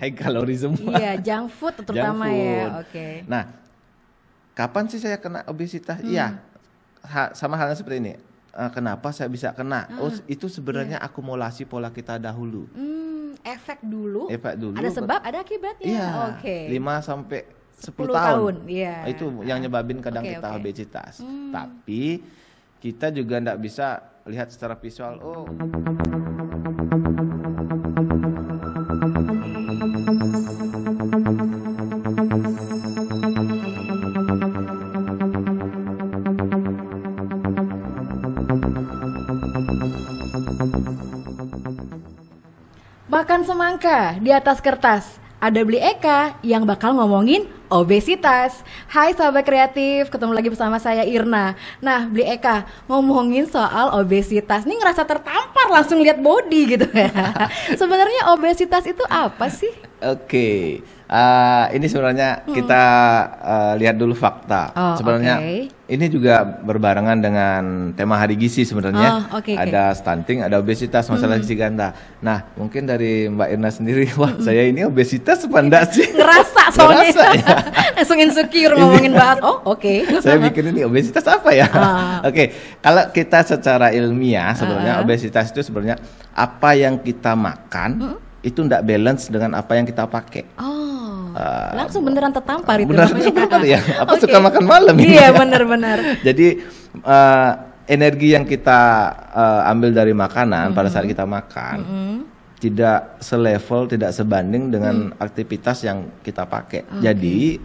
high kalori semua. Iya, junk food terutama Junk ya. food. Oke. Nah, kapan sih saya kena obesitas? Iya, sama halnya seperti ini. Kenapa saya bisa kena? Itu sebenarnya akumulasi pola kita dahulu. Efek dulu. Efek dulu. Ada sebab, ada akibatnya. Iya. Oke. 5 sampai 10 10 tahun. Iya. Itu yang nyebabin kadang Oke, kita oke. obesitas. Tapi kita juga nggak bisa lihat secara visual. Oh, Makan semangka di atas kertas. Ada Beli Eka yang bakal ngomongin obesitas. Hai sahabat kreatif, ketemu lagi bersama saya Irna. Nah, Beli Eka ngomongin soal obesitas. Nih ngerasa tertampar langsung lihat body gitu ya. Sebenarnya obesitas itu apa sih? Oke. Ini sebenarnya kita lihat dulu fakta. Oh, Sebenarnya ini juga berbarengan dengan tema Hari Gizi sebenarnya. Oke. Ada stunting, ada obesitas, masalah gizi ganda. Nah, mungkin dari Mbak Irna sendiri, wah saya ini obesitas apa enggak sih? Ngerasa soalnya. Ngerasa, ya. Langsung insecure ngomongin bahas. Oh, oke. Saya mikir ini obesitas apa ya? Oke, kalau kita secara ilmiah sebenarnya obesitas itu sebenarnya apa yang kita makan itu enggak balance dengan apa yang kita pakai. Langsung beneran tertampar itu. Benar ya. Apa suka makan malam ini? Iya, benar-benar. Jadi energi yang kita ambil dari makanan pada saat kita makan tidak selevel, tidak sebanding dengan aktivitas yang kita pakai. Jadi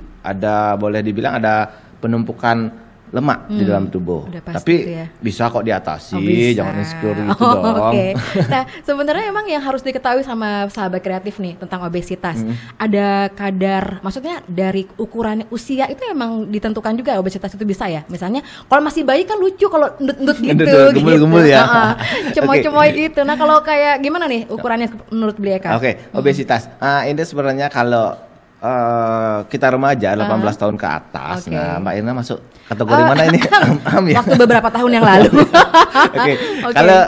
boleh dibilang ada penumpukan lemak di dalam tubuh. Tapi gitu ya. bisa kok diatasi, Bisa. jangan insecure gitu dong. Oke. Nah, sebenarnya emang yang harus diketahui sama sahabat kreatif nih tentang obesitas. Ada kadar, maksudnya dari ukuran usia itu emang ditentukan juga obesitas itu bisa ya. Misalnya kalau masih bayi kan lucu kalau endut-endut gitu. Gemul-gemul ya. Cemoy-cemoy gitu. Nah, kalau kayak gimana nih ukurannya menurut Beli Eka? Oke, obesitas. Ini sebenarnya kalau kita remaja 18 tahun ke atas. Nah, Mbak Irna masuk kategori mana ini? Waktu beberapa tahun yang lalu. Oke. Kalau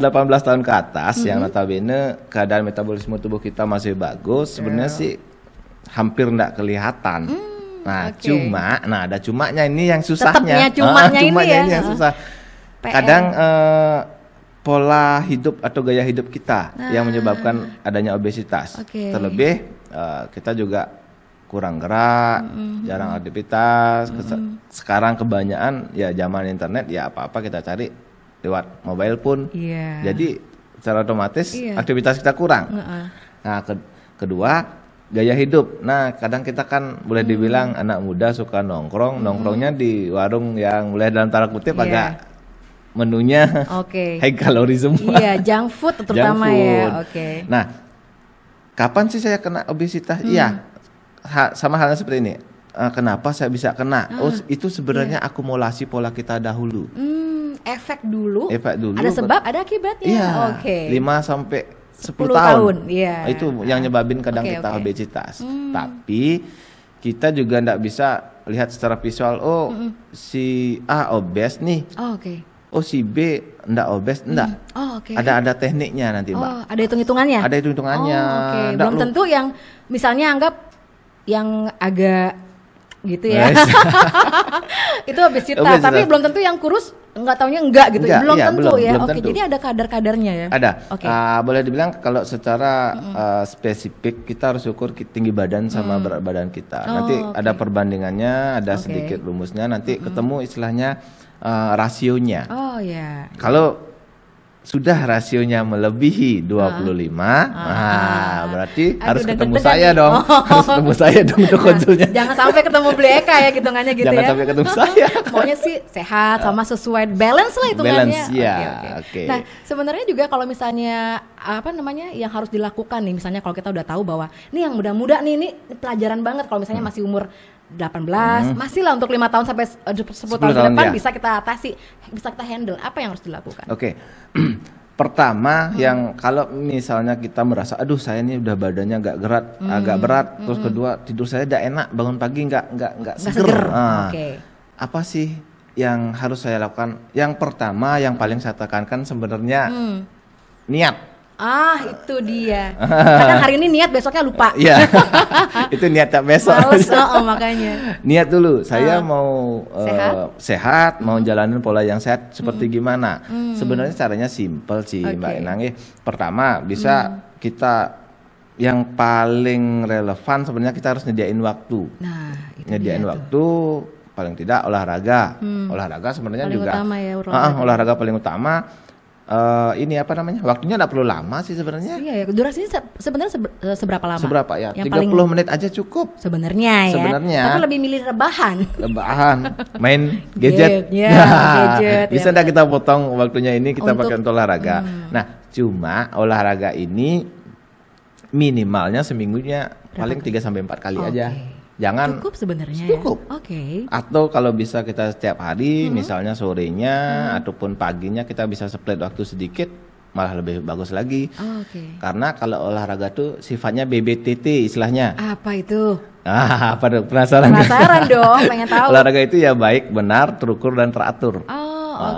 18 tahun ke atas yang notabene keadaan metabolisme tubuh kita masih bagus, sebenarnya sih hampir enggak kelihatan. Ada cumanya ini yang susahnya. Cumanya ini yang susah. Kadang pola hidup atau gaya hidup kita yang menyebabkan adanya obesitas. Terlebih kita juga kurang gerak, jarang aktivitas. Sekarang kebanyakan ya zaman internet ya apa-apa kita cari lewat mobile pun. Jadi secara otomatis aktivitas kita kurang. Nah, kedua gaya hidup. Nah, kadang kita kan boleh dibilang anak muda suka nongkrongnya di warung yang boleh dalam tanda kutip agak menunya high kalori semua. Iya, junk food terutama ya. Nah, kapan sih saya kena obesitas? Iya, sama halnya seperti ini. Kenapa saya bisa kena? Itu sebenarnya akumulasi pola kita dahulu. Efek dulu. Ada sebab, ada akibatnya. Iya. 5 sampai 10 tahun. Iya. Itu yang nyebabin kadang kita obesitas. Tapi kita juga nggak bisa lihat secara visual. Oh, si A obes nih. Oh, si B enggak obes, enggak. Ada tekniknya nanti, Mbak. Ada hitung-hitungannya? Ada hitung-hitungannya. Belum tentu yang misalnya anggap yang agak gitu ya. Itu obesitas, tapi belum tentu yang kurus enggak taunya enggak gitu. Belum tentu ya. Jadi ada kadar-kadarnya ya. Ada. Boleh dibilang kalau secara spesifik kita harus ukur tinggi badan sama berat badan kita. Nanti ada perbandingannya, ada sedikit rumusnya, nanti ketemu istilahnya rasionya. Kalau sudah rasionya melebihi 25, berarti harus ketemu saya dong. Harus ketemu saya dong untuk konsulnya. Jangan sampai ketemu Beli Eka ya hitungannya gitu. Jangan sampai ketemu saya. Maunya sih sehat sama sesuai balance lah hitungannya. Nah, sebenarnya juga kalau misalnya yang harus dilakukan nih, misalnya kalau kita udah tahu bahwa nih yang muda-muda nih, ini pelajaran banget kalau misalnya masih umur 18, masih lah untuk 5 tahun sampai 10 tahun ke depan bisa kita atasi, bisa kita handle. Apa yang harus dilakukan? Pertama yang kalau misalnya kita merasa aduh saya ini udah badannya agak berat, terus kedua tidur saya udah enak, bangun pagi nggak seger. Apa sih yang harus saya lakukan? Yang pertama yang paling saya tekankan sebenarnya niat. Itu dia. Kadang hari ini niat, besoknya lupa. Iya. Itu niat besok. Males, makanya. Niat dulu, saya mau sehat, mau jalanin pola yang sehat seperti gimana. Sebenarnya caranya simple sih, Mbak Enang. Pertama, bisa kita yang paling relevan sebenarnya kita harus nyediain waktu. Nah, itu nyediain waktu paling tidak olahraga. Olahraga sebenarnya paling juga utama ya, olahraga paling utama. Ini apa namanya? Waktunya enggak perlu lama sih sebenarnya. Iya ya, durasinya sebenarnya seberapa lama? Seberapa ya? Yang 30 menit aja cukup. Sebenarnya ya. Sebenarnya. Tapi lebih milih rebahan. Main gadget. Gadget. Bisa enggak kita potong waktunya ini kita pakai untuk olahraga. Nah, cuma olahraga ini minimalnya seminggunya paling 3 sampai 4 kali aja. Jangan cukup sebenarnya. Cukup. Ya? Atau kalau bisa kita setiap hari, misalnya sorenya ataupun paginya kita bisa split waktu sedikit, malah lebih bagus lagi. Karena kalau olahraga tuh sifatnya BBTT istilahnya. Apa itu? Apa dong? Penasaran dong, pengen tahu. Olahraga itu ya baik, benar, terukur dan teratur.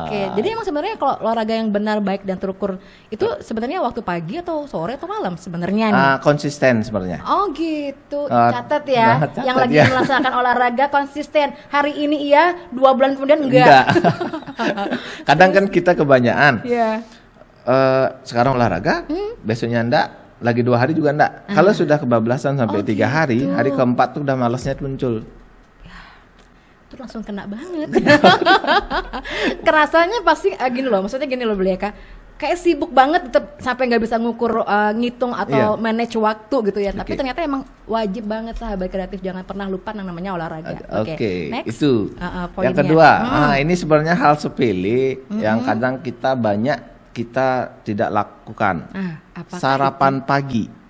Jadi emang sebenarnya kalau olahraga yang benar, baik dan terukur itu sebenarnya waktu pagi atau sore atau malam sebenarnya nih? Konsisten sebenarnya. Gitu. Catat ya. Yang lagi melaksanakan olahraga konsisten. Hari ini iya, 2 bulan kemudian enggak. Kadang kan kita kebanyakan. Iya. Sekarang olahraga, besoknya enggak, lagi 2 hari juga enggak. Kalau sudah kebablasan sampai 3 hari, hari keempat tuh udah malasnya muncul. Itu langsung kena banget. Kerasanya pasti gini loh, maksudnya gini loh Blieka, kayak sibuk banget tetap sampai nggak bisa ngukur, ngitung atau manage waktu gitu ya. Tapi ternyata emang wajib banget sahabat kreatif, jangan pernah lupa yang namanya olahraga. Next. Itu yang kedua. Ini sebenarnya hal sepele yang kadang kita tidak lakukan. Sarapan pagi.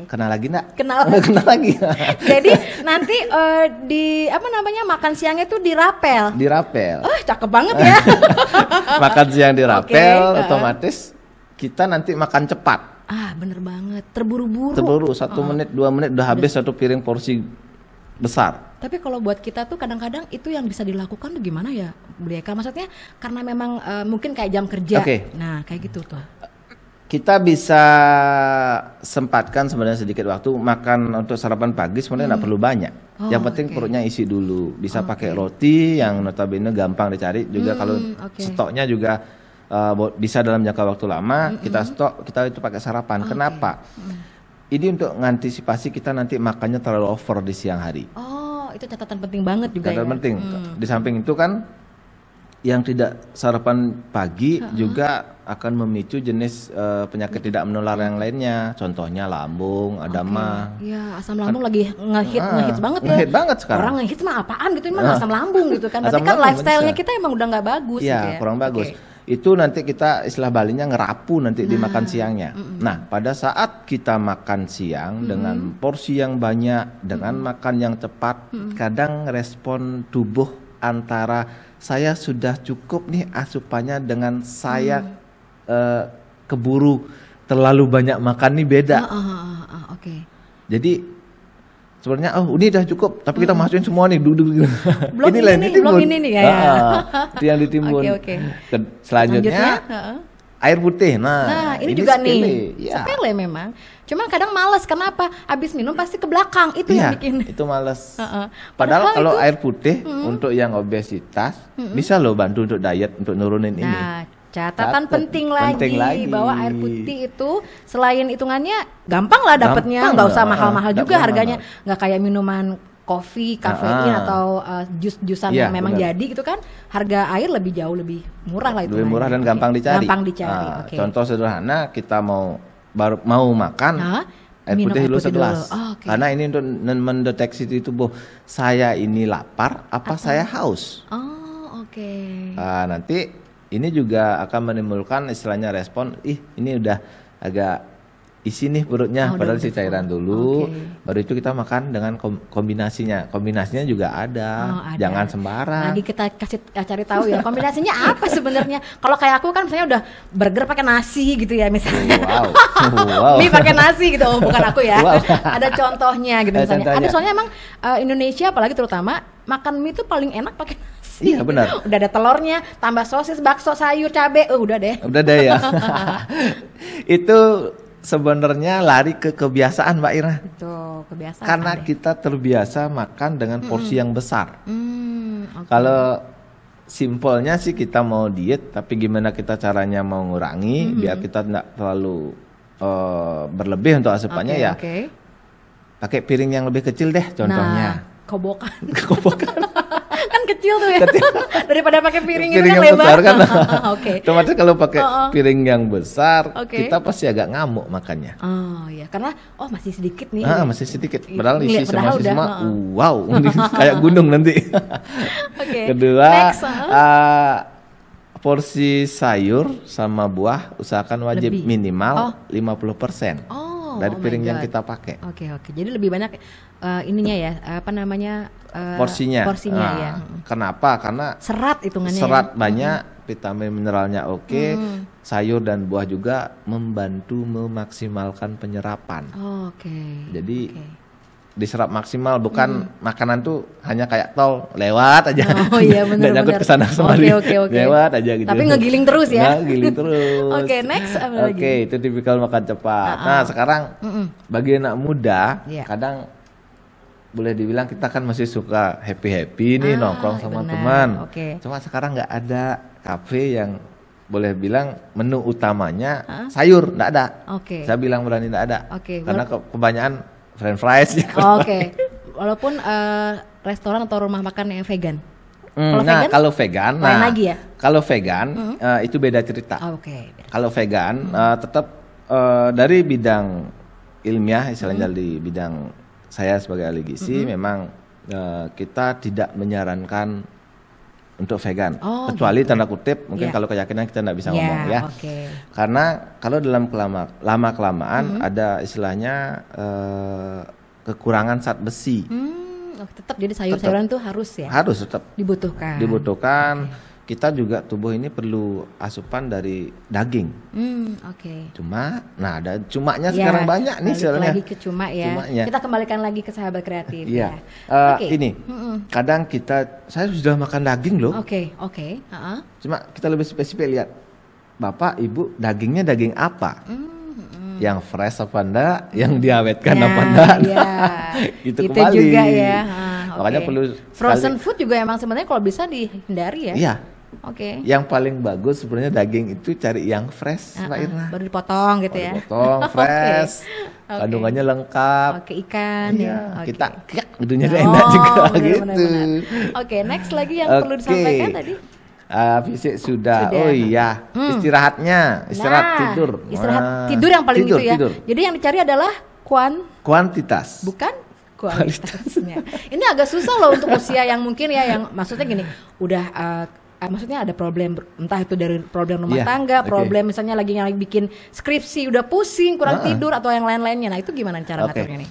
Kenal lagi enggak? Kenal lagi. Jadi nanti makan siangnya itu dirapel. Cakep banget ya. Makan siang dirapel, otomatis kita nanti makan cepat. Bener banget. Terburu-buru. 1 menit, 2 menit udah habis satu piring porsi besar. Tapi kalau buat kita tuh kadang-kadang itu yang bisa dilakukan tuh gimana ya, Blieka? Maksudnya karena memang mungkin kayak jam kerja. Nah, kayak gitu tuh. Kita bisa sempatkan sebenarnya sedikit waktu makan untuk sarapan pagi sebenarnya nggak perlu banyak. Yang penting perutnya isi dulu. Bisa pakai roti yang notabene gampang dicari juga. Kalau stoknya juga bisa dalam jangka waktu lama, kita itu pakai sarapan. Kenapa? Ini untuk mengantisipasi kita nanti makannya terlalu over di siang hari. Itu catatan penting banget juga. Catatan penting. Di samping itu kan yang tidak sarapan pagi juga akan memicu jenis penyakit tidak menular yang lainnya. Contohnya lambung, ada mah. Iya, asam lambung lagi ngehits banget ya. Ngehits banget sekarang. Orang ngehits mah apaan gitu, emang asam lambung gitu kan. Berarti kan lifestyle-nya kita emang udah nggak bagus gitu ya. Kurang bagus. Itu nanti kita istilah Balinya ngerapu nanti di makan siangnya. Nah, pada saat kita makan siang dengan porsi yang banyak, dengan makan yang cepat, kadang respon tubuh antara saya sudah cukup nih asupannya dengan saya keburu terlalu banyak makan nih beda. Jadi sebenarnya ini udah cukup, tapi kita masukin semua nih duduk. Belum ini nih ya. Itu yang ditimbun. Selanjutnya air putih. Nah ini juga sepele. Sepele memang. Cuman kadang malas, kenapa? Abis minum pasti ke belakang, itu yang bikin. Itu malas. Padahal kalau air putih untuk yang obesitas bisa loh bantu untuk diet, untuk nurunin ini. Catatan penting lagi bahwa air putih itu selain hitungannya gampang lah dapatnya, nggak usah mahal-mahal juga harganya, nggak kayak minuman kopi, kafein atau jus-jusan yang memang jadi gitu kan. Harga air jauh lebih murah lah itu. Lebih murah dan gampang dicari. Contoh sederhana, kita mau makan air putih dulu segelas. Karena ini untuk mendeteksi di tubuh saya ini lapar apa saya haus. Nanti ini juga akan menimbulkan istilahnya respon, ini udah agak isi nih perutnya, padahal isi cairan dulu, baru itu kita makan dengan kombinasinya juga ada. Jangan sembarang. Lagi kita cari tahu ya kombinasinya apa sebenarnya. Kalau kayak aku kan misalnya udah burger pakai nasi gitu ya misalnya. Mie pakai nasi gitu, bukan aku ya. Ada contohnya gitu misalnya. Ada soalnya emang Indonesia apalagi terutama makan mie itu paling enak pakai nasi. gizi. Iya benar. Udah ada telurnya, tambah sosis, bakso, sayur, cabe, udah deh. Udah deh ya. Itu sebenarnya lari ke kebiasaan Mbak Ira. Betul, kebiasaan. Karena kita terbiasa makan dengan porsi yang besar. Okay. Kalau simpelnya sih kita mau diet, tapi gimana kita caranya mau ngurangi biar kita tidak terlalu berlebih untuk asupannya pakai piring yang lebih kecil deh contohnya. Nah, kobokan. Kan kecil tuh ya. Daripada pakai piring itu yang kan lebar. Besar kan. Oke. Otomatis kalau pakai piring yang besar, kita pasti agak ngamuk makannya. Oh iya, karena masih sedikit nih. Masih sedikit. Padahal isi semua wow, kayak gunung nanti. Kedua, porsi sayur sama buah usahakan wajib minimal 50%. Dari piring yang kita pakai. Oke. Jadi lebih banyak ininya ya, porsinya ya. Kenapa? Karena serat hitungannya. Serat banyak, vitamin mineralnya sayur dan buah juga membantu memaksimalkan penyerapan. Jadi diserap maksimal, bukan makanan tuh hanya kayak tol lewat aja. Oh iya benar. Nyangkut kesana kemari. Lewat aja gitu. Tapi ngegiling terus ya. Ngegiling terus. Next apa lagi? Itu tipikal makan cepat. Nah, sekarang bagi anak muda kadang boleh dibilang kita kan masih suka happy nih nongkrong sama teman. Cuma sekarang nggak ada kafe yang boleh bilang menu utamanya sayur, nggak ada. Saya bilang berani nggak ada. Karena kebanyakan french fries. Walaupun restoran atau rumah makan yang vegan. Kalau vegan, lagi ya? Kalau vegan itu beda cerita. Kalau vegan tetap dari bidang ilmiah, istilahnya di bidang saya sebagai ahli gizi, memang kita tidak menyarankan untuk vegan, kecuali tanda kutip mungkin kalau keyakinan kita tidak bisa ngomong ya. Karena kalau dalam lama kelamaan ada istilahnya kekurangan zat besi. Tetap jadi sayur-sayuran tuh harus ya. Harus tetap dibutuhkan. Kita juga tubuh ini perlu asupan dari daging. Cuma, ada cumanya sekarang banyak nih soalnya. Lagi ke cuma ya. Cumanya. Kita kembalikan lagi ke sahabat kreatif. Iya. Ini kadang saya sudah makan daging loh. Cuma kita lebih spesifik lihat, Bapak Ibu dagingnya daging apa? Yang fresh apa enggak? Yang diawetkan apa enggak? Itu kembali. Juga ya. Makanya perlu frozen food juga emang sebenarnya kalau bisa dihindari ya. Iya. Yang paling bagus sebenarnya daging itu cari yang fresh, Mbak Irna. Baru dipotong gitu ya. Dipotong fresh. Kandungannya lengkap. Ikan ya. Kita gitunya enak juga gitu. Next lagi yang perlu disampaikan tadi. Fisik sudah. Oh iya, istirahat tidur. Istirahat tidur yang paling gitu ya. Jadi yang dicari adalah kuantitas. Bukan kualitasnya. Ini agak susah loh untuk usia yang mungkin ya, yang maksudnya gini, udah maksudnya ada problem, entah itu dari problem rumah tangga, problem misalnya lagi bikin skripsi, udah pusing, kurang tidur atau yang lain-lainnya. Nah itu gimana cara ngaturnya nih?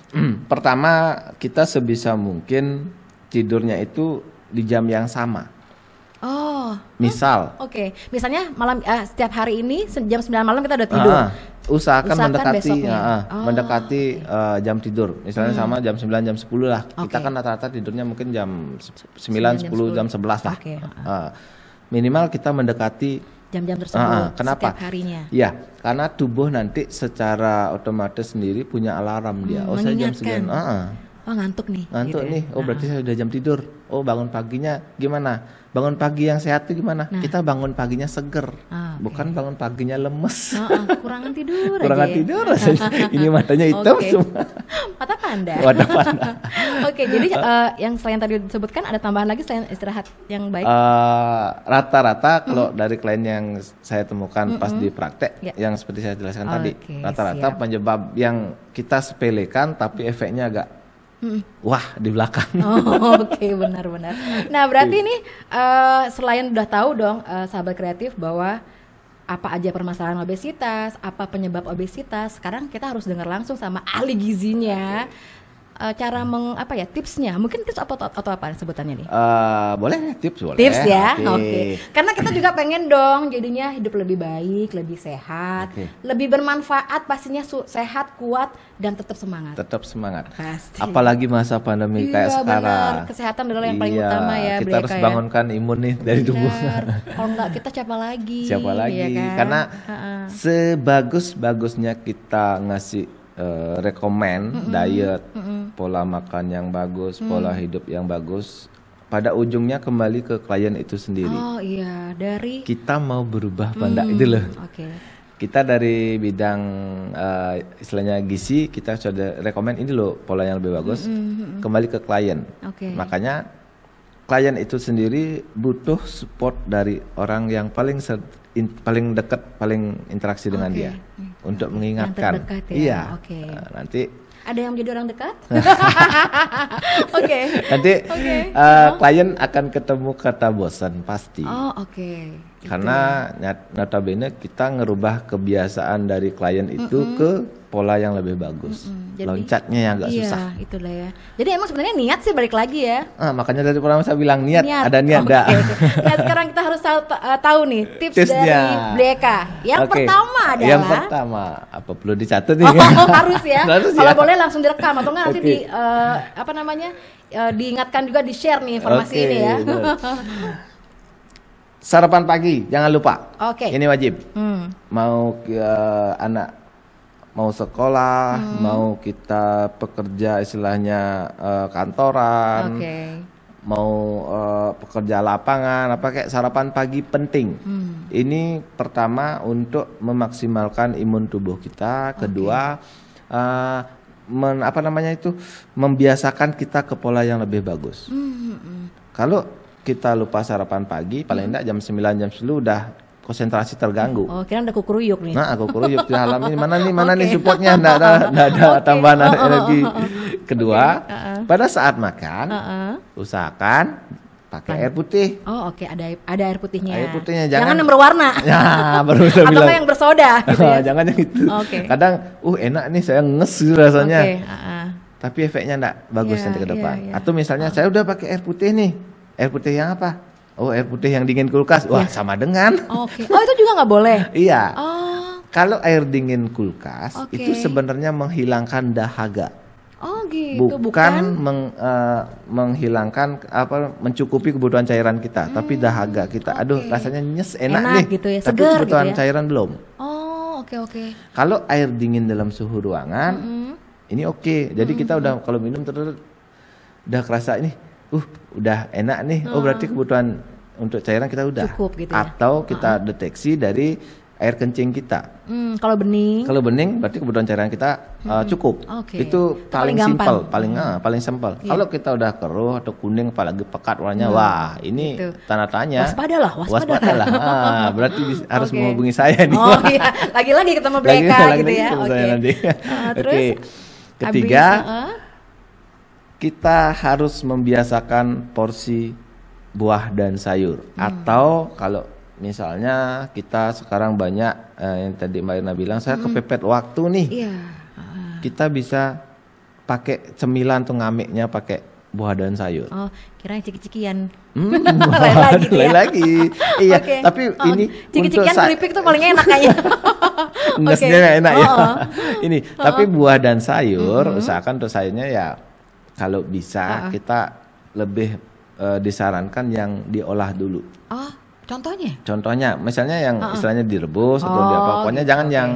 Pertama, kita sebisa mungkin tidurnya itu di jam yang sama. Misal. Misalnya malam setiap hari ini jam 9 malam kita udah tidur. Usahakan mendekati jam tidur. Misalnya sama jam 9 jam 10 lah. Kita kan rata-rata tidurnya mungkin jam 9, 10, jam 11 lah. Minimal kita mendekati jam-jam tersebut. Kenapa? Setiap harinya. Ya, karena tubuh nanti secara otomatis sendiri punya alarm dia. Saya jam 9. Ngantuk nih. Berarti saya udah jam tidur. Bangun paginya gimana? Bangun pagi yang sehat itu gimana? Kita bangun paginya seger, bukan bangun paginya lemes. Kurangan tidur. Tidur rasanya. Ini matanya hitam semua. Mata panda. Jadi yang selain tadi disebutkan ada tambahan lagi selain istirahat yang baik. Rata-rata kalau dari klien yang saya temukan pas di praktek, yang seperti saya jelaskan tadi, rata-rata penyebab yang kita sepelekan tapi efeknya agak di belakang. Benar-benar. Nah berarti ini selain udah tahu dong sahabat kreatif bahwa apa aja permasalahan obesitas, apa penyebab obesitas, sekarang kita harus dengar langsung sama ahli gizinya. cara tipsnya? Mungkin tips atau apa sebutannya nih? Boleh tips boleh. Tips ya, oke. Karena kita juga pengen dong jadinya hidup lebih baik, lebih sehat, lebih bermanfaat, pastinya sehat, kuat dan tetap semangat. Tetap semangat. Pasti. Apalagi masa pandemi kayak sekarang. Benar. Kesehatan adalah yang paling utama ya. Kita harus bangunkan imun nih dari tubuh. Kalau enggak kita siapa lagi? Ya kan? Karena sebagus-bagusnya kita ngasih rekomen diet, pola makan yang bagus, pola hidup yang bagus, pada ujungnya kembali ke klien itu sendiri. Oh iya, dari kita mau berubah pandak itu loh. Kita dari bidang istilahnya gizi, kita sudah rekomen ini loh pola yang lebih bagus, kembali ke klien. Makanya klien itu sendiri butuh support dari orang yang paling dekat, paling interaksi dengan dia untuk mengingatkan. Terdekat, ya? Iya. Nanti ada yang menjadi orang dekat. Nanti klien akan ketemu kata bosan pasti. Karena notabene kita ngerubah kebiasaan dari klien itu ke pola yang lebih bagus. Jadi, loncatnya yang agak susah. Iya, itulah ya. Jadi emang sebenarnya niat sih balik lagi ya. Makanya dari pertama saya bilang niat. Ada niat. Nah sekarang kita harus tahu nih tips dari Bleka. Yang pertama adalah. Yang pertama, apa perlu dicatat nih? Harus ya. Kalau boleh langsung direkam atau enggak nanti diingatkan juga di share nih informasi ini ya. Sarapan pagi jangan lupa. Ini wajib. Mau anak mau sekolah, mau kita pekerja istilahnya kantoran, mau pekerja lapangan, kayak sarapan pagi penting. Ini pertama untuk memaksimalkan imun tubuh kita, kedua membiasakan kita ke pola yang lebih bagus. Kalau kita lupa sarapan pagi, paling enggak jam 9 jam 10 udah konsentrasi terganggu. Kira ada kukuruyuk nih. Nah, kukuruyuk di dalam ini mana nih supportnya, enggak ada tambahan energi. Kedua, pada saat makan usahakan pakai air putih. Ada air putihnya. Air putihnya jangan yang berwarna. Ya, baru saya bilang. Atau yang bersoda gitu ya. Jangan yang itu. Kadang enak nih saya nges rasanya. Tapi efeknya enggak bagus nanti ke depan. Atau misalnya saya udah pakai air putih nih. Air putih yang apa? Air putih yang dingin kulkas. Wah, sama dengan. Itu juga nggak boleh? Iya. Kalau air dingin kulkas itu sebenarnya menghilangkan dahaga. Gitu. Bukan menghilangkan mencukupi kebutuhan cairan kita, tapi dahaga kita. Rasanya nyes, enak nih. Gitu ya, tapi segar kebutuhan gitu ya? cairan belum. Kalau air dingin dalam suhu ruangan, ini Jadi kita udah kalau minum terus udah kerasa ini. Udah enak nih. Berarti kebutuhan untuk cairan kita udah cukup gitu ya? Atau kita deteksi dari air kencing kita. Kalau bening berarti kebutuhan cairan kita cukup. Itu paling simpel, paling simpel. Kalau kita udah keruh atau kuning apalagi pekat warnanya, wah ini gitu. Tanda tanya. Waspadalah. Berarti harus menghubungi saya nih. Lagi-lagi ketemu Bleka gitu ya. Terus ketiga, kita harus membiasakan porsi buah dan sayur. Atau kalau misalnya kita sekarang banyak yang tadi Mbak Irna bilang, saya kepepet waktu nih. Kita bisa pakai cemilan tuh ngamiknya pakai buah dan sayur. Kirain ciki-cikian. Lain lagi. Iya, tapi ini ciki-cikian keripik tuh paling enak kayaknya. Ngesnya enak ya. Ini, tapi buah dan sayur usahakan untuk sayurnya ya kalau bisa kita lebih disarankan yang diolah dulu. Contohnya, misalnya yang istilahnya direbus atau pokoknya jangan yang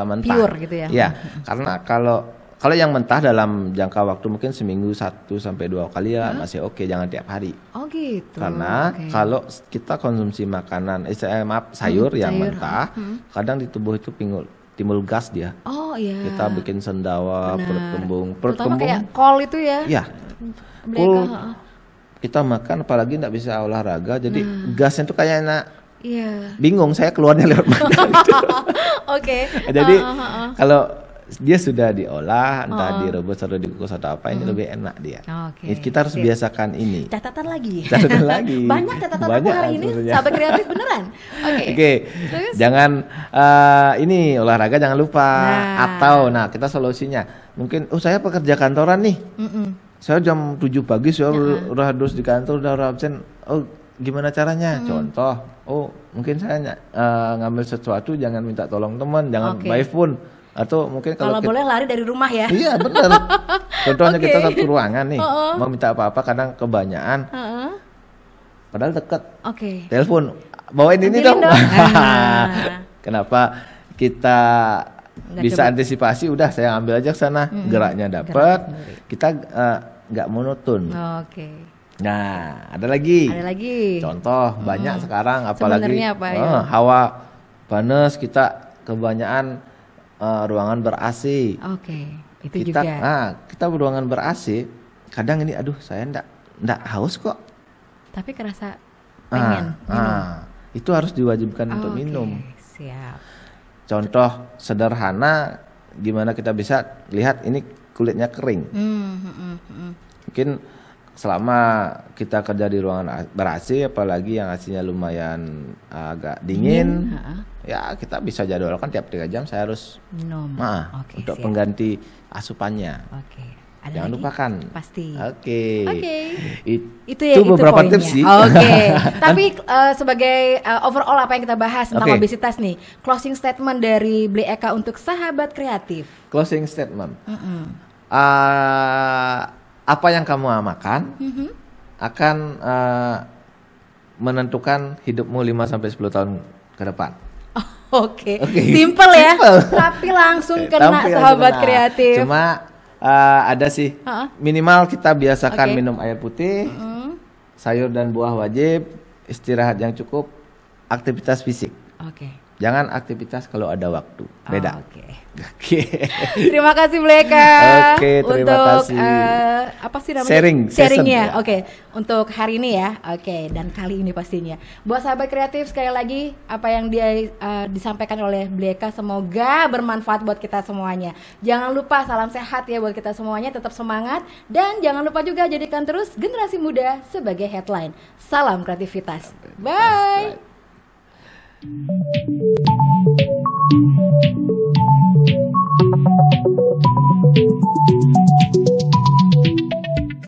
mentah. Pure gitu ya. Ya, karena kalau yang mentah dalam jangka waktu mungkin seminggu 1 sampai 2 kali ya masih jangan tiap hari. Gitu. Karena kalau kita konsumsi makanan sayur yang mentah, kadang di tubuh itu timbul gas dia. Kita bikin sendawa, perut kembung. Kayak kol itu ya. Iya. Kol kita makan apalagi nggak bisa olahraga, jadi gasnya tuh kayak enak. Bingung saya keluarnya lewat mana gitu. Jadi kalau dia sudah diolah, entah direbus atau dikukus atau apa, ini lebih enak dia. Kita harus biasakan ini. Catatan lagi. Banyak catatan aku hari ini, sahabat kreatif beneran. Oke. Jangan ini olahraga jangan lupa. Atau kita solusinya mungkin saya pekerja kantoran nih. Saya jam 7 pagi saya udah harus di kantor, udah absen. Gimana caranya? Contoh, mungkin saya ngambil sesuatu jangan minta tolong teman, jangan by phone. Atau mungkin kalau boleh lari dari rumah ya. Iya benar. Contohnya kita satu ruangan nih, mau minta apa-apa kadang kebanyakan. Padahal dekat. Telepon, bawain ini dong. Kenapa kita bisa antisipasi? Udah saya ambil aja ke sana, geraknya dapat, kita nggak monoton. Nah, ada lagi. Contoh banyak sekarang, apalagi hawa panas, kita kebanyakan ruangan ber-AC. Itu juga. Kita ruangan ber-AC, kadang ini saya enggak haus kok. Tapi kerasa pengen minum. Itu harus diwajibkan untuk minum. Siap. Contoh sederhana, gimana kita bisa lihat ini kulitnya kering. Mungkin selama kita kerja di ruangan ber-AC, apalagi yang AC-nya lumayan agak dingin, ya kita bisa jadwalkan tiap 3 jam saya harus minum untuk pengganti asupannya. Jangan lupakan. Pasti. Itu beberapa tips sih. Tapi sebagai overall apa yang kita bahas tentang obesitas nih, closing statement dari Bli Eka untuk sahabat kreatif. Closing statement. Apa yang kamu makan akan menentukan hidupmu 5-10 tahun ke depan. Simple ya, tapi langsung kena sahabat kreatif. Cuma ada sih, minimal kita biasakan minum air putih, sayur dan buah wajib, istirahat yang cukup, aktivitas fisik. Jangan aktivitas kalau ada waktu. Beda. Terima kasih Bli Eka. Terima kasih. Apa sih namanya? Sharingnya. Untuk hari ini ya. Dan kali ini pastinya. Buat sahabat kreatif, sekali lagi apa yang dia disampaikan oleh Bli Eka semoga bermanfaat buat kita semuanya. Jangan lupa salam sehat ya buat kita semuanya, tetap semangat dan jangan lupa juga jadikan terus generasi muda sebagai headline. Salam kreativitas. Bye.